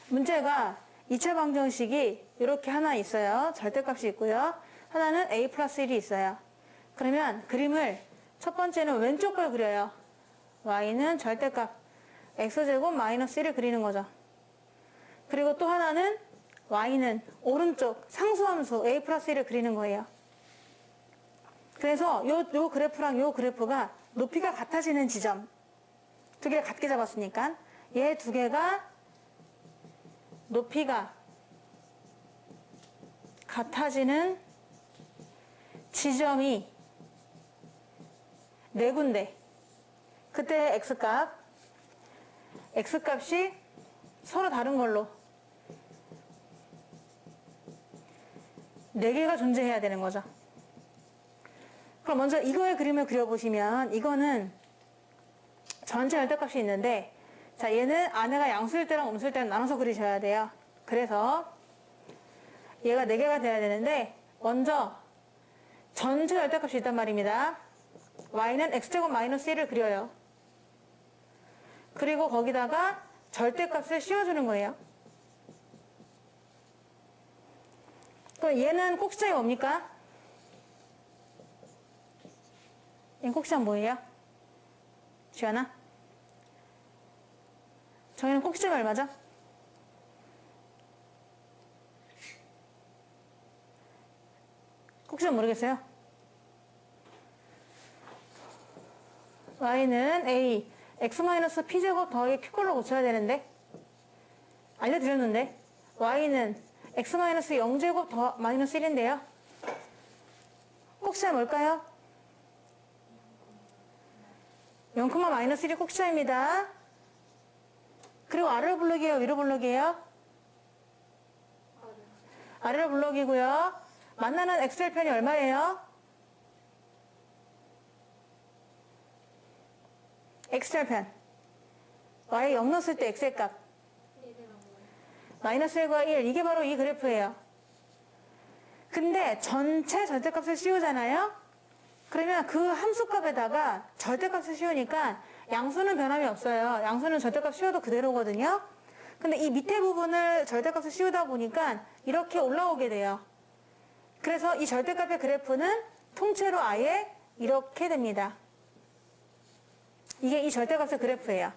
문제가 2차 방정식이 이렇게 하나 있어요. 절대값이 있고요. 하나는 a 플러스 1이 있어요. 그러면 그림을 첫 번째는 왼쪽 걸 그려요. y는 절대값 x제곱 마이너스 1을 그리는 거죠. 그리고 또 하나는 y는 오른쪽 상수함수 a 플러스 1을 그리는 거예요. 그래서 요 그래프랑 요 그래프가 높이가 같아지는 지점 두 개를 같게 잡았으니까 얘 두 개가 높이가 같아지는 지점이 네 군데. 그때 x값이 서로 다른 걸로 네 개가 존재해야 되는 거죠. 그럼 먼저 이거의 그림을 그려보시면 이거는 전체 절대값이 있는데 자 얘는 안에가 양수일 때랑 음수일 때랑 나눠서 그리셔야 돼요. 그래서 얘가 4개가 돼야 되는데 먼저 전체 절대값이 있단 말입니다. y는 x제곱 마이너스 1을 그려요. 그리고 거기다가 절대값을 씌워주는 거예요. 그럼 얘는 꼭지점이 뭡니까? 얘는 꼭지점 뭐예요? 지연아? 저희는 꼭지점이 얼마죠? 꼭지점 모르겠어요? y는 a x-p제곱 더하기 q꼴로 고쳐야 되는데 알려드렸는데 y는 x-0제곱 더 마이너스 1인데요 꼭지점 뭘까요? 0,-1이 꼭지점입니다. 그리고 아래로 블록이에요? 위로 블록이에요? 아래로 블록이고요. 만나는 x절편이 얼마예요? x절편 y 0 넣었을 때 x의 값 마이너스 1과 1 이게 바로 이 그래프예요. 근데 전체 절대값을 씌우잖아요. 그러면 그 함수값에다가 절대값을 씌우니까 양수는 변함이 없어요. 양수는 절대값 씌워도 그대로거든요. 근데 이 밑에 부분을 절대값을 씌우다 보니까 이렇게 올라오게 돼요. 그래서 이 절대값의 그래프는 통째로 아예 이렇게 됩니다. 이게 이 절대값의 그래프예요.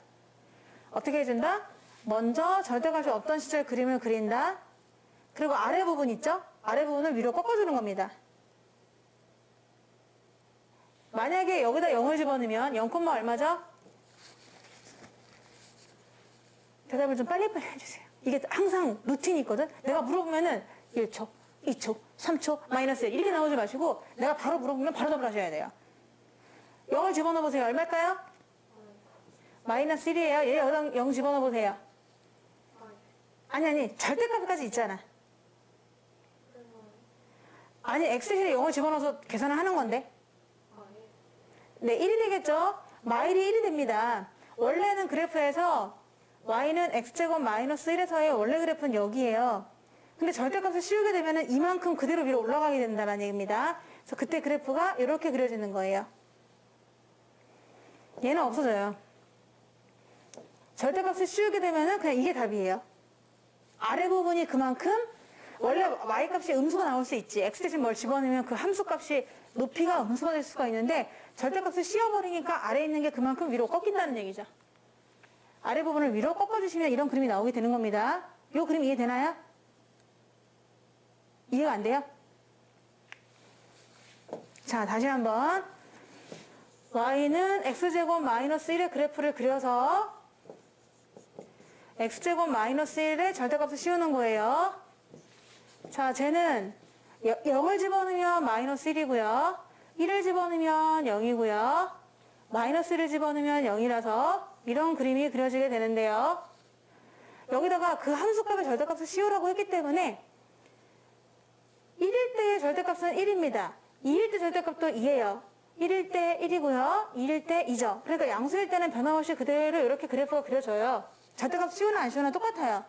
어떻게 해준다? 먼저 절대값이 없던 시절 그림을 그린다. 그리고 아래 부분 있죠? 아래 부분을 위로 꺾어주는 겁니다. 만약에 여기다 0을 집어넣으면 0, 얼마죠? 대답을 좀 빨리빨리 해주세요. 이게 항상 루틴이 있거든? 내가 물어보면은 1초, 2초, 3초, 마이너스 1 이렇게 나오지 마시고 내가 바로 물어보면 바로 답을 하셔야 돼요. 0을 집어넣어보세요. 얼마일까요? 마이너스 1이에요. 얘 0 집어넣어보세요. 아니 절대값까지 있잖아. 아니 x실에 0을 집어넣어서 계산을 하는 건데 네 1이 되겠죠? 마일이 1이 됩니다. 원래는 그래프에서 y는 x제곱 마이너스 1에서의 원래 그래프는 여기에요. 근데 절대값을 씌우게 되면 이만큼 그대로 위로 올라가게 된다는 얘기입니다. 그래서 그때 그래프가 이렇게 그려지는 거예요. 얘는 없어져요. 절대값을 씌우게 되면 그냥 이게 답이에요. 아래 부분이 그만큼 원래 y값이 음수가 나올 수 있지. x 대신 뭘 집어넣으면 그 함수값이 높이가 음수가 될 수가 있는데 절대값을 씌워버리니까 아래에 있는 게 그만큼 위로 꺾인다는 얘기죠. 아래 부분을 위로 꺾어주시면 이런 그림이 나오게 되는 겁니다. 이 그림 이해되나요? 이해가 안 돼요? 자, 다시 한번 y는 x제곱 마이너스 1의 그래프를 그려서 x제곱 마이너스 1의 절대값을 씌우는 거예요. 자, 쟤는 0을 집어넣으면 마이너스 1이고요. 1을 집어넣으면 0이고요. 마이너스 1을 집어넣으면 0이라서 이런 그림이 그려지게 되는데요. 여기다가 그 함수값의 절대값을 씌우라고 했기 때문에 1일 때의 절대값은 1입니다. 2일 때 절대값도 2예요. 1일 때 1이고요. 2일 때 2죠. 그러니까 양수일 때는 변함없이 그대로 이렇게 그래프가 그려져요. 절대값 씌우나 안 씌우나 똑같아요.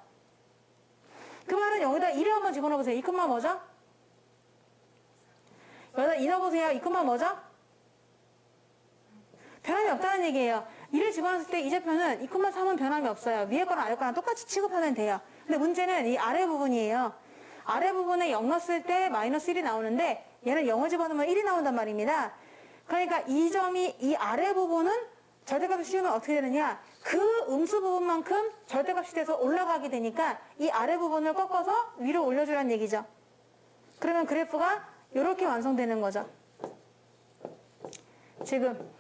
그 말은 여기다 2를 한번 집어넣어보세요. 이 콤마 뭐죠? 여기다 2 넣어보세요. 이 콤마 뭐죠? 변함이 없다는 얘기예요. 2를 집어넣었을 때 이 좌표는 2,3은 변함이 없어요. 위에 거랑 아래 거랑 똑같이 취급하면 돼요. 근데 문제는 이 아래 부분이에요. 아래 부분에 0 넣었을 때 마이너스 1이 나오는데 얘는 0을 집어넣으면 1이 나온단 말입니다. 그러니까 이 점이 이 아래 부분은 절대값을 씌우면 어떻게 되느냐? 그 음수 부분만큼 절대값이 돼서 올라가게 되니까 이 아래 부분을 꺾어서 위로 올려주라는 얘기죠. 그러면 그래프가 이렇게 완성되는 거죠. 지금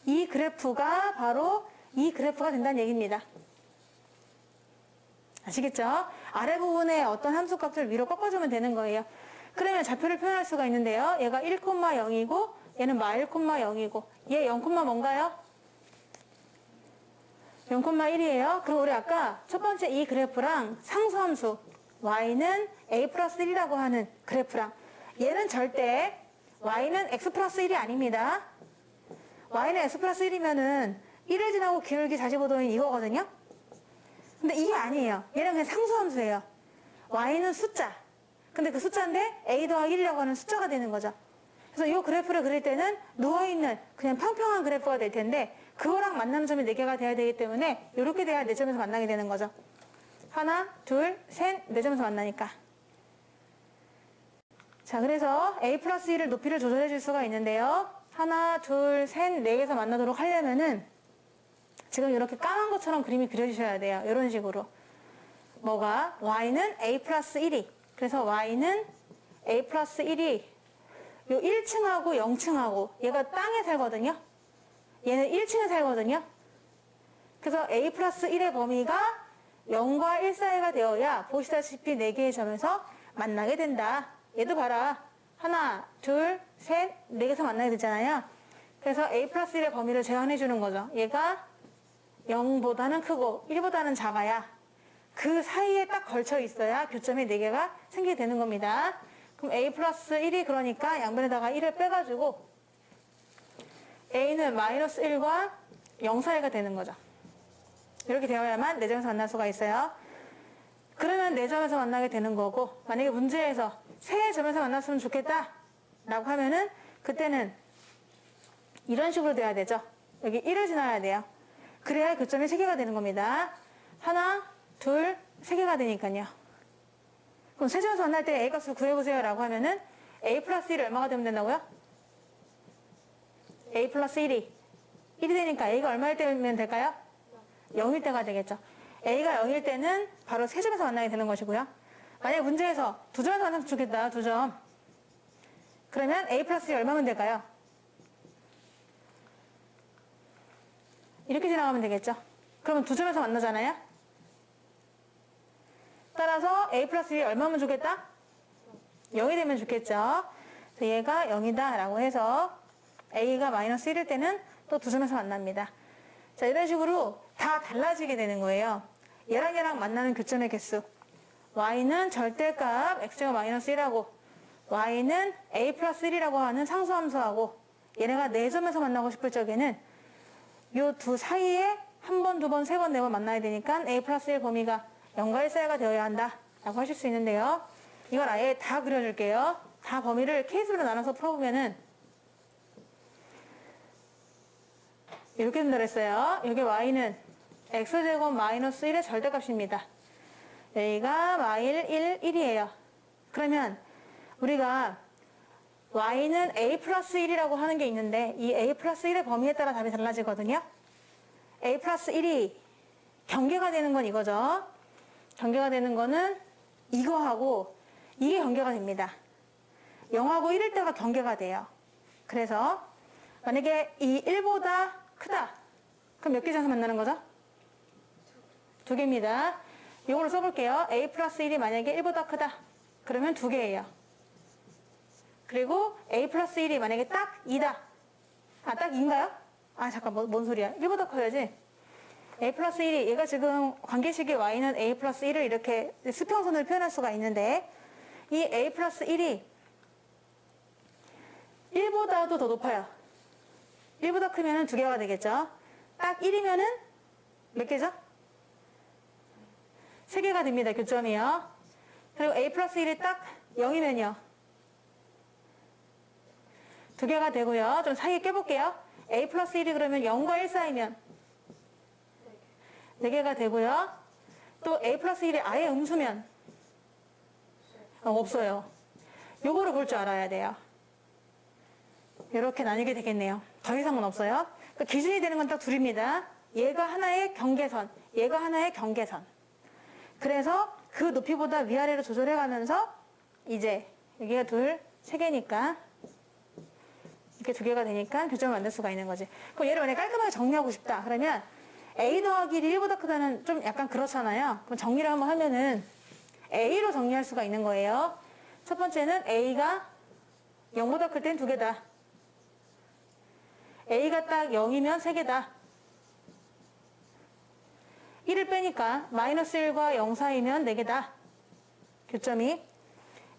이 그래프가 바로 이 그래프가 된다는 얘기입니다. 아시겠죠? 아래 부분에 어떤 함수 값을 위로 꺾어주면 되는 거예요. 그러면 좌표를 표현할 수가 있는데요. 얘가 1,0이고 얘는 -1,0이고 얘 0, 뭔가요? 0,1이에요. 그럼 우리 아까 첫 번째 이 그래프랑 상수함수 y는 a 플러스 1이라고 하는 그래프랑 얘는 절대 y는 x 플러스 1이 아닙니다. y는 x 플러스 1이면은 1을 지나고 기울기 45도인 이거거든요. 근데 이게 아니에요. 얘는 그냥 상수함수예요. y는 숫자. 근데 그 숫자인데 a 더하기 1이라고 하는 숫자가 되는 거죠. 그래서 이 그래프를 그릴 때는 누워있는 그냥 평평한 그래프가 될 텐데 그거랑 만나는 점이 4개가 돼야 되기 때문에 이렇게 돼야 4점에서 만나게 되는 거죠. 하나, 둘, 셋, 4점에서 만나니까. 자, 그래서 a 플러스 1을 높이를 조절해 줄 수가 있는데요. 하나, 둘, 셋, 4개에서 만나도록 하려면은 지금 이렇게 까만 것처럼 그림이 그려주셔야 돼요. 이런 식으로. 뭐가? y는 a 플러스 1이. 그래서 y는 a 플러스 1이 요 1층하고 0층하고 얘가 땅에 살거든요. 얘는 1층에 살거든요. 그래서 a 플러스 1의 범위가 0과 1 사이가 되어야 보시다시피 4개의 점에서 만나게 된다. 얘도 봐라. 하나, 둘, 셋, 4개에서 만나게 되잖아요. 그래서 a 플러스 1의 범위를 제한해 주는 거죠. 얘가 0보다는 크고 1보다는 작아야 그 사이에 딱 걸쳐 있어야 교점이 4개가 생기게 되는 겁니다. 그럼 a 플러스 1이 그러니까 양변에다가 1을 빼가지고 a는 마이너스 1과 0 사이가 되는 거죠. 이렇게 되어야만 4점에서 만날 수가 있어요. 그러면 4점에서 만나게 되는 거고 만약에 문제에서 3점에서 만났으면 좋겠다 라고 하면은 그때는 이런 식으로 돼야 되죠. 여기 1을 지나야 돼요. 그래야 교점이 3개가 되는 겁니다. 하나, 둘, 3개가 되니까요. 그럼 3점에서 만날 때 a 값을 구해보세요 라고 하면은 a 플러스 1이 얼마가 되면 된다고요? a 플러스 1이 1이 되니까 a가 얼마일 때면 될까요? 0일 때가 되겠죠. a가 0일 때는 바로 3점에서 만나게 되는 것이고요. 만약 문제에서 2점에서 만나면 좋겠다. 2점. 그러면 a 플러스 1이 얼마면 될까요? 이렇게 지나가면 되겠죠. 그러면 2점에서 만나잖아요. 따라서 a 플러스 1이 얼마면 좋겠다? 0이 되면 좋겠죠. 그래서 얘가 0이다 라고 해서 a가 마이너스 1일 때는 또 2점에서 만납니다. 자, 이런 식으로 다 달라지게 되는 거예요. 얘랑 만나는 교점의 개수. y는 절대값 x제곱 마이너스 1하고 y는 a 플러스 1이라고 하는 상수함수하고 얘네가 4점에서 만나고 싶을 적에는 요 두 사이에 한 번, 두 번, 세 번, 네 번 만나야 되니까 a 플러스 1 범위가 0과 1 사이가 되어야 한다 라고 하실 수 있는데요. 이걸 아예 다 그려줄게요. 다 범위를 케이스로 나눠서 풀어보면은 이렇게 된다 그랬어요. 여기 y는 x제곱 마이너스 1의 절대값입니다. 여기가 마일 1, 1이에요. 그러면 우리가 y는 a 플러스 1이라고 하는 게 있는데 이 a 플러스 1의 범위에 따라 답이 달라지거든요. a 플러스 1이 경계가 되는 건 이거죠. 경계가 되는 거는 이거하고 이게 경계가 됩니다. 0하고 1일 때가 경계가 돼요. 그래서 만약에 이 1보다 크다. 그럼 몇 개 점에서 만나는 거죠? 2개입니다. 이걸로 써볼게요. a 플러스 1이 만약에 1보다 크다. 그러면 2개예요. 그리고 a 플러스 1이 만약에 딱 2다. 아, 딱 2인가요? 아, 잠깐, 뭔 소리야. 1보다 커야지. a 플러스 1이, 얘가 지금 관계식의 y는 a 플러스 1을 이렇게 수평선을 표현할 수가 있는데, 이 a 플러스 1이 1보다도 더 높아요. 1보다 크면은 2개가 되겠죠. 딱 1이면은 몇 개죠? 3개가 됩니다. 교점이요. 그리고 a 플러스 1이 딱 0이면요. 2개가 되고요. 좀 사이에 껴볼게요. a 플러스 1이 그러면 0과 1 사이면 4개가 되고요. 또 a 플러스 1이 아예 음수면 없어요. 요거를 볼 줄 알아야 돼요. 이렇게 나뉘게 되겠네요. 더 이상은 없어요. 그러니까 기준이 되는 건 딱 둘입니다. 얘가 하나의 경계선, 얘가 하나의 경계선. 그래서 그 높이보다 위아래로 조절해 가면서 이제 여기가 세 개니까 이렇게 2개가 되니까 교점을 만들 수가 있는 거지. 그럼 얘를 만약에 깔끔하게 정리하고 싶다. 그러면 a 더하기 1이 1보다 크다는 좀 약간 그렇잖아요. 그럼 정리를 한번 하면은 a로 정리할 수가 있는 거예요. 첫 번째는 a가 0보다 클 땐 2개다. a가 딱 0이면 3개다. 1을 빼니까 마이너스 1과 0 사이면 4개다. 교점이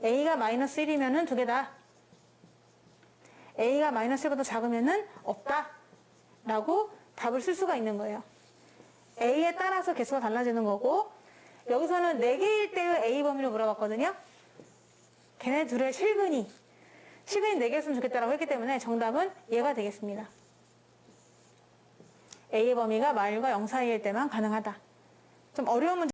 a가 마이너스 1이면 2개다. a가 마이너스 1보다 작으면 없다. 라고 답을 쓸 수가 있는 거예요. a에 따라서 개수가 달라지는 거고 여기서는 4개일 때의 a 범위를 물어봤거든요. 걔네 둘의 실근이 4개였으면 좋겠다라고 했기 때문에 정답은 얘가 되겠습니다. a의 범위가 마일과 0 사이일 때만 가능하다. 좀 어려운 문제